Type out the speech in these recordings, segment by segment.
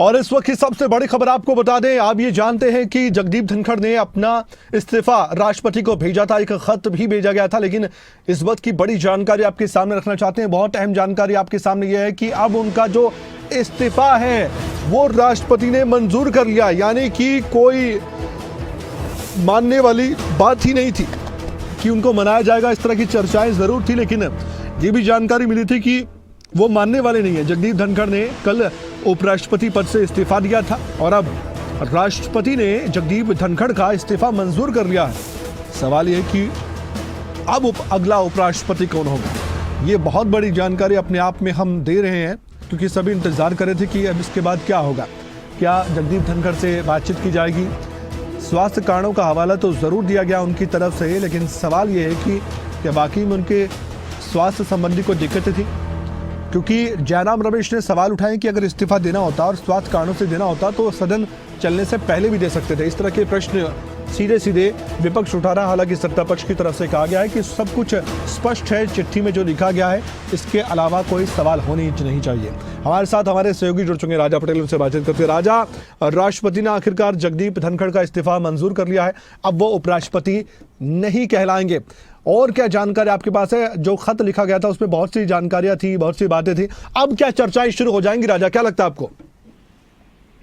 और इस वक्त की सबसे बड़ी खबर आपको बता दें, आप ये जानते हैं कि जगदीप धनखड़ ने अपना इस्तीफा राष्ट्रपति को भेजा था, एक खत भी भेजा गया था। लेकिन इस वक्त की बड़ी जानकारी आपके सामने रखना चाहते हैं, बहुत अहम जानकारी आपके सामने यह है कि अब उनका जो इस्तीफा है वो राष्ट्रपति ने मंजूर कर लिया। यानी कि कोई मानने वाली बात ही नहीं थी कि उनको मनाया जाएगा, इस तरह की चर्चाएं जरूर थी, लेकिन ये भी जानकारी मिली थी कि वो मानने वाले नहीं है। जगदीप धनखड़ ने कल उपराष्ट्रपति पद से इस्तीफा दिया था और अब राष्ट्रपति ने जगदीप धनखड़ का इस्तीफा मंजूर कर लिया है। सवाल यह कि अब अगला उपराष्ट्रपति कौन होगा, ये बहुत बड़ी जानकारी अपने आप में हम दे रहे हैं, क्योंकि सभी इंतजार कर रहे थे कि अब इसके बाद क्या होगा। क्या जगदीप धनखड़ से बातचीत की जाएगी? स्वास्थ्य कारणों का हवाला तो जरूर दिया गया उनकी तरफ से, लेकिन सवाल यह है कि क्या वाकई में उनके स्वास्थ्य संबंधी कोई दिक्कतें थी? क्योंकि जयराम रमेश ने सवाल उठाए कि अगर इस्तीफा देना होता और स्वास्थ्य कारणों से देना होता तो सदन चलने से पहले भी दे सकते थे। इस तरह के प्रश्न सीधे सीधे विपक्ष उठा रहा। हालांकि सत्ता पक्ष की तरफ से कहा गया है कि सब कुछ स्पष्ट है, चिट्ठी में जो लिखा गया है इसके अलावा कोई सवाल होने नहीं चाहिए। हमारे साथ हमारे सहयोगी जुड़ चुके राजा पटेल, उनसे बातचीत करते। राजा, राष्ट्रपति ने आखिरकार जगदीप धनखड़ का इस्तीफा मंजूर कर लिया है, अब वो उपराष्ट्रपति नहीं कहलाएंगे। और क्या जानकारी आपके पास है? जो खत लिखा गया था उसमें बहुत सी जानकारियां थी, बहुत सी बातें थी, अब क्या चर्चाएं शुरू हो जाएंगी? राजा, क्या लगता है आपको?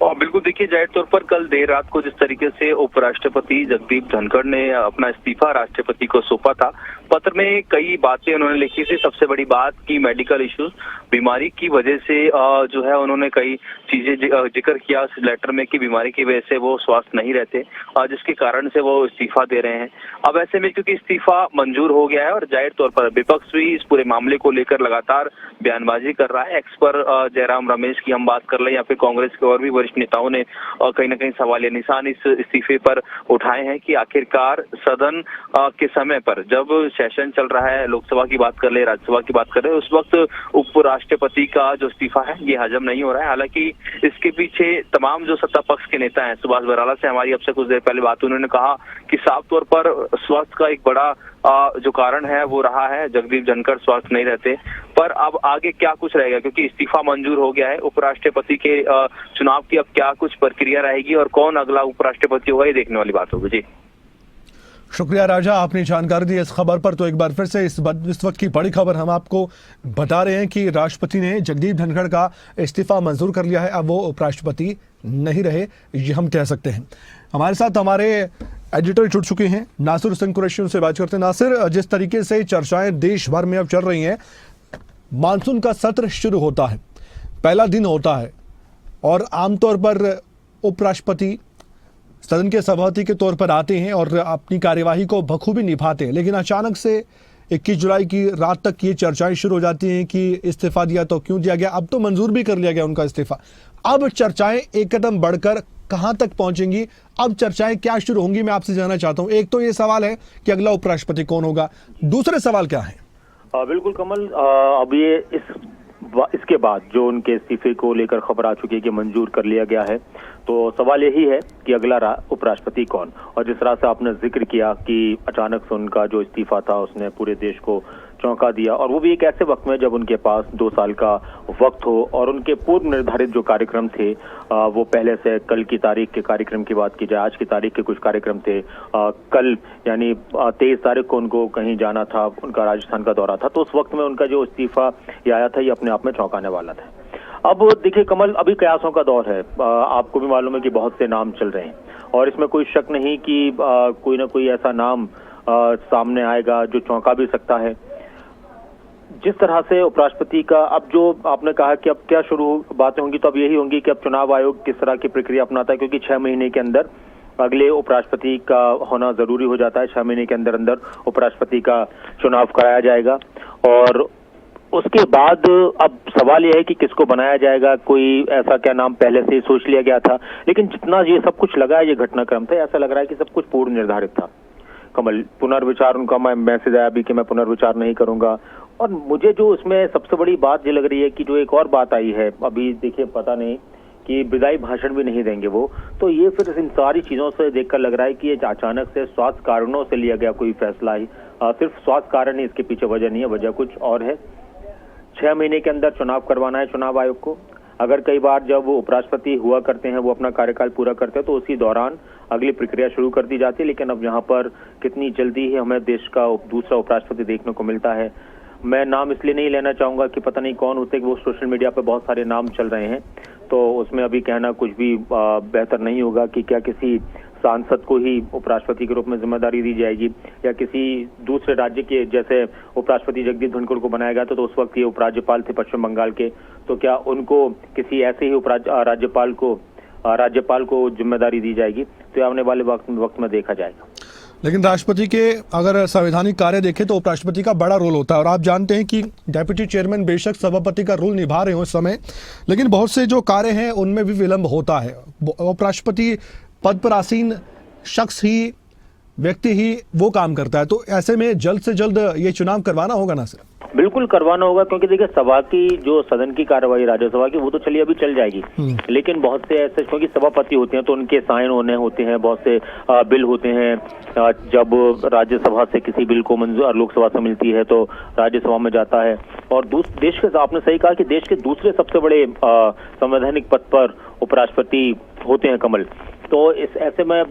बिल्कुल, देखिए, जाहिर तौर पर कल देर रात को जिस तरीके से उपराष्ट्रपति जगदीप धनखड़ ने अपना इस्तीफा राष्ट्रपति को सौंपा था, पत्र में कई बातें उन्होंने लिखी थी। सबसे बड़ी बात की मेडिकल इश्यूज, बीमारी की वजह से जो है उन्होंने कई चीजें जिक्र किया उस लेटर में कि बीमारी की वजह से वो स्वस्थ नहीं रहते, जिसके कारण से वो इस्तीफा दे रहे हैं। अब ऐसे में क्योंकि इस्तीफा मंजूर हो गया है और जाहिर तौर पर विपक्ष भी इस पूरे मामले को लेकर लगातार बयानबाजी कर रहा है। एक्स पर जयराम रमेश की हम बात कर लें या फिर कांग्रेस के और भी वरिष्ठ नेताओं ने कहीं ना कहीं सवालिया निशान इस इस्तीफे पर उठाए हैं कि आखिरकार सदन के समय पर, जब सेशन चल रहा है, लोकसभा की बात कर ले, राज्यसभा की बात कर रहे, उस वक्त उपराष्ट्रपति का जो इस्तीफा है ये हजम नहीं हो रहा है। हालांकि इसके पीछे तमाम जो सत्ता पक्ष के नेता हैं, सुभाष बराला से हमारी अब से कुछ देर पहले बात, उन्होंने कहा कि साफ तौर पर स्वास्थ्य का एक बड़ा जो कारण है वो रहा है, जगदीप धनखड़ स्वस्थ नहीं रहते। पर अब आगे क्या कुछ रहेगा, क्योंकि इस्तीफा मंजूर हो गया है, उपराष्ट्रपति के चुनाव की अब क्या कुछ प्रक्रिया रहेगी और कौन अगला उपराष्ट्रपति होगा, ये देखने वाली बात होगी। जी, शुक्रिया राजा, आपने जानकारी दी इस खबर पर। तो एक बार फिर से इस वक्त की बड़ी खबर हम आपको बता रहे हैं कि राष्ट्रपति ने जगदीप धनखड़ का इस्तीफा मंजूर कर लिया है, अब वो उपराष्ट्रपति नहीं रहे, ये हम कह सकते हैं। हमारे साथ हमारे एडिटर जुड़ चुके हैं, नासिर हुसैन कुरैशी, उनसे बात करते हैं। नासिर, जिस तरीके से चर्चाएं देश भर में अब चल रही हैं, मानसून का सत्र शुरू होता है, पहला दिन होता है और आमतौर पर उपराष्ट्रपति सदन के सभापति के तौर पर आते हैं और अपनी कार्यवाही को बखूबी निभाते हैं, लेकिन अचानक से 21 जुलाई की रात तक ये चर्चाएं शुरू हो जाती हैं कि इस्तीफा दिया तो क्यों दिया गया। अब तो मंजूर भी कर लिया गया उनका इस्तीफा, अब चर्चाएं एक कदम बढ़कर कहां तक पहुंचेंगी, अब चर्चाएं क्या शुरू होंगी, मैं आपसे जानना चाहता हूं। एक तो ये सवाल है कि अगला उपराष्ट्रपति कौन होगा, दूसरे सवाल क्या है? बिल्कुल कमल, अब ये इसके बाद जो उनके इस्तीफे को लेकर खबर आ चुकी है कि मंजूर कर लिया गया है, तो सवाल यही है कि अगला उपराष्ट्रपति कौन। और जिस तरह से आपने जिक्र किया कि अचानक से उनका जो इस्तीफा था उसने पूरे देश को चौंका दिया, और वो भी एक ऐसे वक्त में जब उनके पास 2 साल का वक्त हो और उनके पूर्व निर्धारित जो कार्यक्रम थे वो पहले से, कल की तारीख के कार्यक्रम की बात की जाए, आज की तारीख के कुछ कार्यक्रम थे, कल यानी 23 तारीख को उनको कहीं जाना था, उनका राजस्थान का दौरा था, तो उस वक्त में उनका जो इस्तीफा ये आया था ये अपने आप में चौंकाने वाला था। अब देखिए कमल, अभी कयासों का दौर है, आपको भी मालूम है कि बहुत से नाम चल रहे हैं और इसमें कोई शक नहीं कि कोई ना कोई ऐसा नाम सामने आएगा जो चौंका भी सकता है। जिस तरह से उपराष्ट्रपति का, अब जो आपने कहा कि अब क्या शुरू बातें होंगी, तो अब यही होंगी कि अब चुनाव आयोग किस तरह की प्रक्रिया अपनाता है, क्योंकि 6 महीने के अंदर अगले उपराष्ट्रपति का होना जरूरी हो जाता है। 6 महीने के अंदर अंदर उपराष्ट्रपति का चुनाव कराया जाएगा और उसके बाद अब सवाल यह है कि किसको बनाया जाएगा। कोई ऐसा क्या नाम पहले से ही सोच लिया गया था, लेकिन जितना ये सब कुछ लगा, ये घटनाक्रम था, ऐसा लग रहा है कि सब कुछ पूर्व निर्धारित था। कमल, पुनर्विचार, उनका मैसेज आया अभी कि मैं पुनर्विचार नहीं करूंगा, और मुझे जो उसमें सबसे बड़ी बात ये लग रही है कि जो एक और बात आई है, अभी देखिए पता नहीं कि विदाई भाषण भी नहीं देंगे वो, तो ये फिर इन सारी चीजों से देखकर लग रहा है कि ये अचानक से स्वास्थ्य कारणों से लिया गया कोई फैसला ही, सिर्फ स्वास्थ्य कारण ही इसके पीछे वजह नहीं है, वजह कुछ और है। 6 महीने के अंदर चुनाव करवाना है चुनाव आयोग को। अगर कई बार जब उपराष्ट्रपति हुआ करते हैं वो अपना कार्यकाल पूरा करते हैं तो उसी दौरान अगली प्रक्रिया शुरू कर दी जाती है, लेकिन अब यहाँ पर कितनी जल्दी ही हमें देश का दूसरा उपराष्ट्रपति देखने को मिलता है। मैं नाम इसलिए नहीं लेना चाहूंगा कि पता नहीं कौन होते, कि वो सोशल मीडिया पे बहुत सारे नाम चल रहे हैं, तो उसमें अभी कहना कुछ भी बेहतर नहीं होगा कि क्या किसी सांसद को ही उपराष्ट्रपति के रूप में जिम्मेदारी दी जाएगी या किसी दूसरे राज्य के, जैसे उपराष्ट्रपति जगदीप धनखड़ को बनाया गया था तो उस वक्त ये उपराज्यपाल थे पश्चिम बंगाल के, तो क्या उनको किसी ऐसे ही राज्यपाल को जिम्मेदारी दी जाएगी, तो आने वाले वक्त में देखा जाएगा। लेकिन राष्ट्रपति के अगर संवैधानिक कार्य देखें तो उपराष्ट्रपति का बड़ा रोल होता है, और आप जानते हैं कि डेप्यूटी चेयरमैन बेशक सभापति का रोल निभा रहे हो इस समय, लेकिन बहुत से जो कार्य हैं उनमें भी विलंब होता है। उपराष्ट्रपति पद पर आसीन शख्स ही, व्यक्ति ही वो काम करता है, तो ऐसे में जल्द से जल्द ये चुनाव करवाना होगा ना सर? बिल्कुल करवाना होगा, क्योंकि देखिए सभा की जो सदन की कार्यवाही राज्यसभा की वो तो चलिए अभी चल जाएगी, लेकिन बहुत से ऐसे, क्योंकि सभापति होते हैं तो उनके साइन होने होते हैं, बहुत से बिल होते हैं। जब राज्यसभा से किसी बिल को मंजूर लोकसभा से मिलती है तो राज्यसभा में जाता है, और देश के, आपने सही कहा कि देश के दूसरे सबसे बड़े संवैधानिक पद पर उपराष्ट्रपति होते हैं कमल। तो इस ऐसे में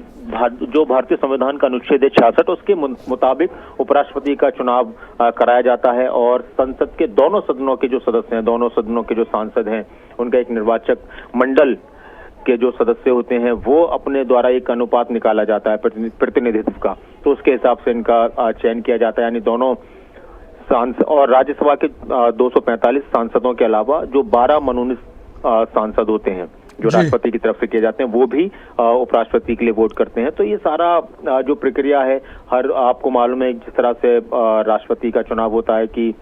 जो भारतीय संविधान का अनुच्छेद है 66 उसके मुताबिक उपराष्ट्रपति का चुनाव कराया जाता है, और संसद के दोनों सदनों के जो सदस्य हैं, दोनों सदनों के जो सांसद हैं, उनका एक निर्वाचक मंडल के जो सदस्य होते हैं वो अपने द्वारा एक अनुपात निकाला जाता है प्रतिनिधित्व का, तो उसके हिसाब से इनका चयन किया जाता है। यानी दोनों सांसद और राज्यसभा के 245 सांसदों के अलावा जो 12 मनोनीत सांसद होते हैं जो राष्ट्रपति की तरफ से किए जाते हैं, वो भी उपराष्ट्रपति के लिए वोट करते हैं। तो ये सारा जो प्रक्रिया है, आपको मालूम है जिस तरह से राष्ट्रपति का चुनाव होता है कि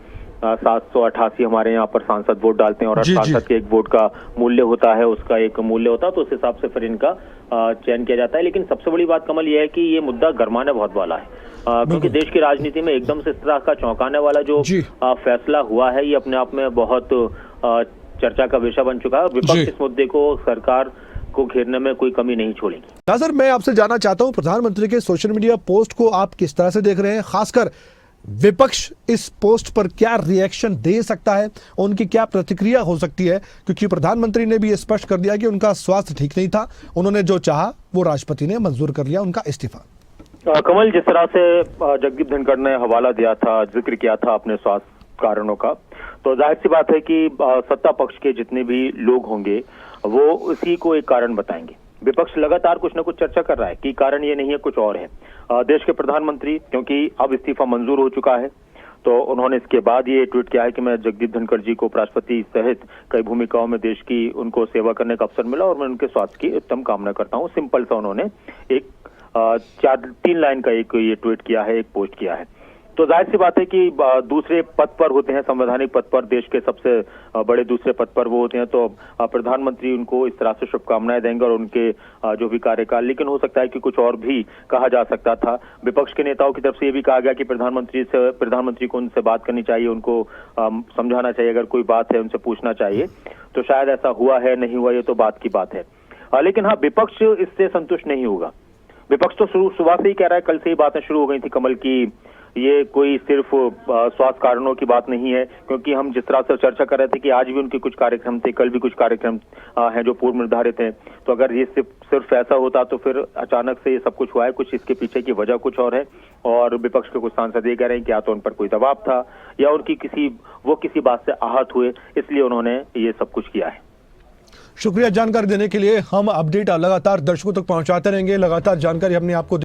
788 हमारे यहाँ पर सांसद वोट डालते हैं, और सांसद के एक वोट का मूल्य होता है, उसका एक मूल्य होता है, तो उस हिसाब से फिर इनका चयन किया जाता है। लेकिन सबसे बड़ी बात कमल ये है कि ये मुद्दा गरमाने बहुत वाला है, क्योंकि देश की राजनीति में एकदम से इस तरह का चौंकाने वाला जो फैसला हुआ है, ये अपने आप में बहुत चर्चा का विषय बन चुका है। विपक्ष इस मुद्दे को, सरकार को घेरने में कोई कमी नहीं छोड़ेगी। सर, मैं आपसे जानना चाहता हूं, प्रधानमंत्री के सोशल मीडिया पोस्ट को आप किस तरह से देख रहे हैं? खासकर विपक्ष इस पोस्ट पर क्या रिएक्शन दे सकता है, उनकी क्या प्रतिक्रिया हो सकती है? क्योंकि प्रधानमंत्री ने भी स्पष्ट कर दिया कि उनका स्वास्थ्य ठीक नहीं था, उन्होंने जो चाहा वो राष्ट्रपति ने मंजूर कर लिया, उनका इस्तीफा। कमल, जिस तरह से जगदीप धनखड़ ने हवाला दिया था, जिक्र किया था अपने स्वास्थ्य कारणों का, तो जाहिर सी बात है कि सत्ता पक्ष के जितने भी लोग होंगे वो उसी को एक कारण बताएंगे। विपक्ष लगातार कुछ न कुछ चर्चा कर रहा है कि कारण ये नहीं है, कुछ और है। देश के प्रधानमंत्री, क्योंकि अब इस्तीफा मंजूर हो चुका है, तो उन्होंने इसके बाद ये ट्वीट किया है कि मैं जगदीप धनखड़ जी को उपराष्ट्रपति सहित कई भूमिकाओं में देश की उनको सेवा करने का अवसर मिला, और मैं उनके स्वास्थ्य की उत्तम कामना करता हूँ। सिंपल सा उन्होंने एक 3 लाइन का एक ये ट्वीट किया है, एक पोस्ट किया है। तो जाहिर सी बात है कि दूसरे पद पर होते हैं, संवैधानिक पद पर, देश के सबसे बड़े दूसरे पद पर वो होते हैं, तो प्रधानमंत्री उनको इस तरह से शुभकामनाएं देंगे और उनके जो भी कार्यकाल, लेकिन हो सकता है कि कुछ और भी कहा जा सकता था। विपक्ष के नेताओं की तरफ से ये भी कहा गया कि प्रधानमंत्री को उनसे बात करनी चाहिए, उनको समझाना चाहिए, अगर कोई बात है उनसे पूछना चाहिए। तो शायद ऐसा हुआ है, नहीं हुआ, ये तो बात की बात है। लेकिन हाँ, विपक्ष इससे संतुष्ट नहीं होगा। विपक्ष तो सुबह से ही कह रहा है, कल से ही बातें शुरू हो गई थी कमल की, ये कोई सिर्फ स्वास्थ्य कारणों की बात नहीं है, क्योंकि हम जिस तरह से चर्चा कर रहे थे कि आज भी उनके कुछ कार्यक्रम थे, कल भी कुछ कार्यक्रम हैं जो पूर्व निर्धारित हैं, तो अगर ये सिर्फ ऐसा होता तो फिर अचानक से ये सब कुछ हुआ है, कुछ इसके पीछे की वजह कुछ और है। और विपक्ष के कुछ सांसद ये कह रहे हैं कि या तो उन पर कोई दबाव था या उनकी किसी बात से आहत हुए, इसलिए उन्होंने ये सब कुछ किया है। शुक्रिया जानकारी देने के लिए। हम अपडेट लगातार दर्शकों तक पहुंचाते रहेंगे, लगातार जानकारी हमने आपको